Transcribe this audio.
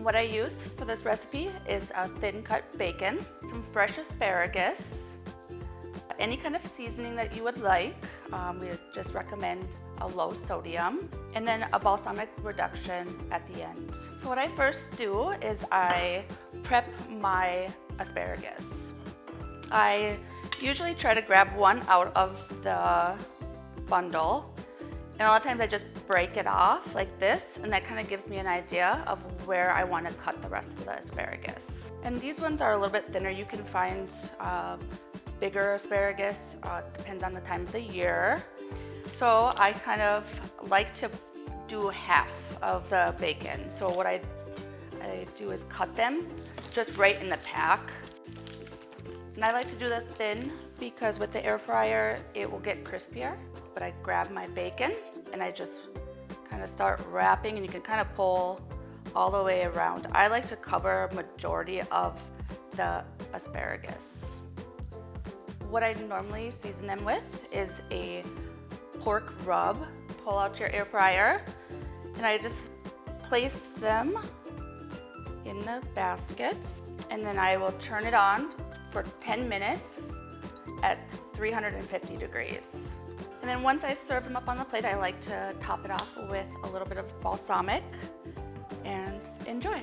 What I use for this recipe is a thin cut bacon, some fresh asparagus, any kind of seasoning that you would like. We just recommend a low sodium, and then a balsamic reduction at the end. So what I first do is I prep my asparagus. I usually try to grab one out of the bundle, and a lot of times I just break it off like this, and that kind of gives me an idea of where I want to cut the rest of the asparagus. And these ones are a little bit thinner. You can find bigger asparagus, depends on the time of the year. So I kind of like to do half of the bacon. So what I do is cut them just right in the pack. And I like to do this thin because with the air fryer, it will get crispier. But I grab my bacon and I just kind of start wrapping, and you can kind of pull all the way around. I like to cover a majority of the asparagus. What I normally season them with is a pork rub. Pull out your air fryer, and I just place them in the basket, and then I will turn it on for 10 minutes at 350 degrees. And then once I serve them up on the plate, I like to top it off with a little bit of balsamic and enjoy.